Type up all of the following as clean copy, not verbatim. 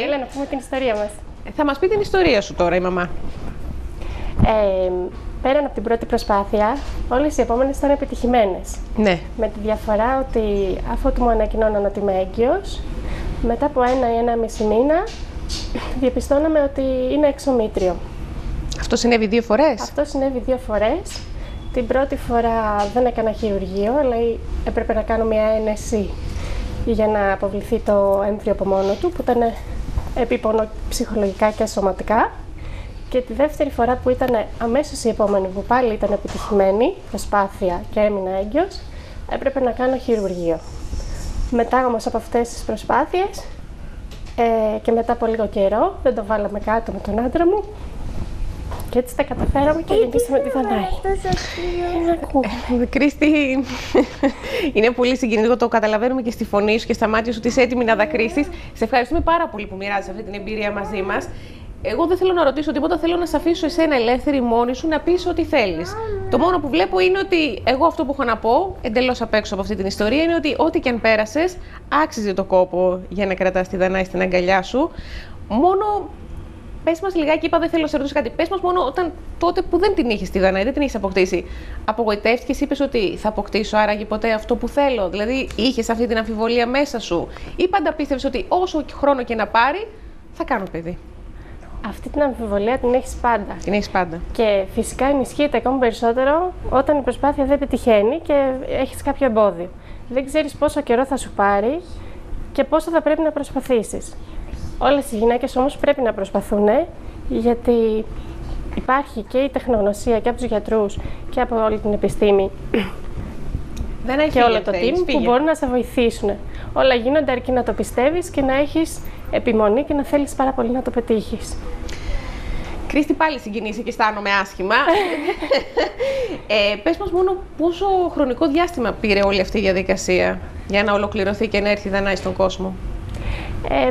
Έλα να πούμε την ιστορία μας. Θα μας πει την ιστορία σου τώρα η μαμά. Πέραν από την πρώτη προσπάθεια, όλες οι επόμενες ήταν επιτυχημένες. Ναι. Με τη διαφορά ότι αφού μου ανακοινώναν ότι είμαι έγκυος, μετά από 1 ή 1,5 μήνα διαπιστώναμε ότι είναι εξομήτριο. Αυτό συνέβη 2 φορές? Αυτό συνέβη 2 φορές. Την πρώτη φορά δεν έκανα χειρουργείο, αλλά έπρεπε να κάνω μια ένεση για να αποβληθεί το έμβριο από μόνο του, που ήταν επίπονο ψυχολογικά και σωματικά. Και τη δεύτερη φορά που ήταν αμέσως η επόμενη, που πάλι ήταν επιτυχημένη προσπάθεια και έμεινα έγκυος, έπρεπε να κάνω χειρουργείο. Μετά όμως από αυτές τις προσπάθειες και μετά από λίγο καιρό, δεν το βάλαμε κάτω με τον άντρα μου και έτσι τα καταφέραμε και γεννήσαμε τη Δανάη. Κρίστη, είναι πολύ συγκινητικό, το καταλαβαίνουμε και στη φωνή σου και στα μάτια σου ότι είσαι έτοιμη να δακρύσεις. Σε ευχαριστούμε πάρα πολύ που μοιράζεσαι αυτή την εμπειρία μαζί μας. Εγώ δεν θέλω να ρωτήσω τίποτα, θέλω να σε αφήσω εσένα ελεύθερη μόνη σου να πεις ό,τι θέλεις. Το μόνο που βλέπω είναι ότι εγώ αυτό που έχω να πω, εντελώς απ' έξω από αυτή την ιστορία, είναι ότι ό,τι και αν πέρασες, άξιζε το κόπο για να κρατάς τη Δανάη στην αγκαλιά σου. Μόνο πες μας λιγάκι, είπα δεν θέλω να σε ρωτήσω κάτι, πες μας μόνο όταν τότε που δεν την είχες τη Δανάη, δεν την είχες αποκτήσει. Απογοητεύτηκες, είπες ότι θα αποκτήσω άραγε ποτέ αυτό που θέλω? Δηλαδή είχες αυτή την αμφιβολία μέσα σου ή πάντα πίστευες ότι όσο χρόνο και να πάρει, θα κάνω παιδί? Αυτή την αμφιβολία την έχεις πάντα. Την έχεις πάντα. Και φυσικά ενισχύεται ακόμη περισσότερο όταν η προσπάθεια δεν πετυχαίνει και έχεις κάποιο εμπόδιο. Δεν ξέρεις πόσο καιρό θα σου πάρει και πόσο θα πρέπει να προσπαθήσεις. Όλες οι γυναίκες όμως πρέπει να προσπαθούν, γιατί υπάρχει και η τεχνογνωσία και από τους γιατρούς και από όλη την επιστήμη και όλο το team που μπορούν να σε βοηθήσουν. Όλα γίνονται αρκεί να το πιστεύεις και να έχεις επιμονή και να θέλεις πάρα πολύ να το πετύχεις. Κρίστη, πάλι συγκινήσει και αισθάνομαι άσχημα. Πες μας μόνο πόσο χρονικό διάστημα πήρε όλη αυτή η διαδικασία για να ολοκληρωθεί και να έρθει η Δανάη στον κόσμο?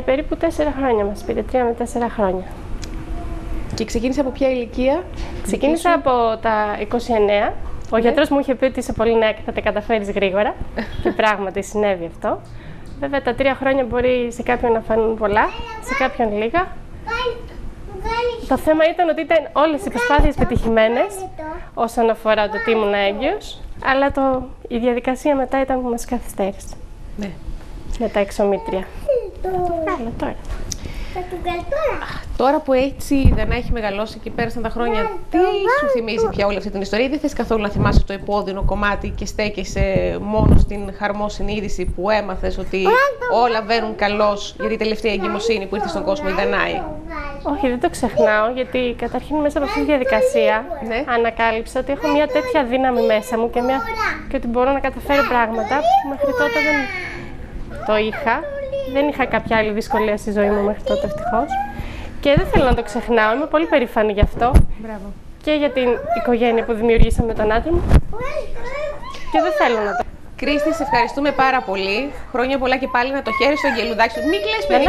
Περίπου 4 χρόνια μας πήρε, 3 με 4 χρόνια. Και ξεκίνησε από ποια ηλικία? Ξεκίνησα από τα 29. Ο γιατρός μου είχε πει ότι είσαι πολύ νέα και θα τα καταφέρεις γρήγορα. Και πράγματι συνέβη αυτό. Βέβαια τα 3 χρόνια μπορεί σε κάποιον να φανούν πολλά, σε κάποιον λίγα. Το θέμα ήταν ότι ήταν όλες οι προσπάθειες πετυχημένες όσον αφορά το ότι ήμουν έγκυος, αλλά η διαδικασία μετά ήταν που μας καθυστέρησε. Ναι. Με τα εξομήτρια. Τώρα. Τώρα που έτσι η Δανάη έχει μεγαλώσει και πέρασαν τα χρόνια, τι σου θυμίζει πια όλη αυτή την ιστορία? Δεν θες καθόλου να θυμάσαι το επώδυνο κομμάτι και στέκεσαι μόνο στην χαρμόσυνη είδηση που έμαθες ότι όλα βαίνουν καλώς, γιατί η τελευταία εγκυμοσύνη που ήρθε στον κόσμο η Δανάη? Όχι, δεν το ξεχνάω, γιατί καταρχήν μέσα από αυτή τη διαδικασία ανακάλυψα ότι έχω μια τέτοια δύναμη μέσα μου και ότι μπορώ να καταφέρω πράγματα που μέχρι τότε δεν το είχα. Δεν είχα κάποια άλλη δυσκολία στη ζωή μου μέχρι τότε, ευτυχώς. Και δεν θέλω να το ξεχνάω, είμαι πολύ περήφανη γι' αυτό. Μπράβο. Και για την οικογένεια που δημιουργήσαμε με τον άντρα μου. Και δεν θέλω να το. Κρίστη, σε ευχαριστούμε πάρα πολύ. Χρόνια πολλά και πάλι, να το χαίρεσαι στο αγγελουδάκι σου. Μην κλαις, παιδί.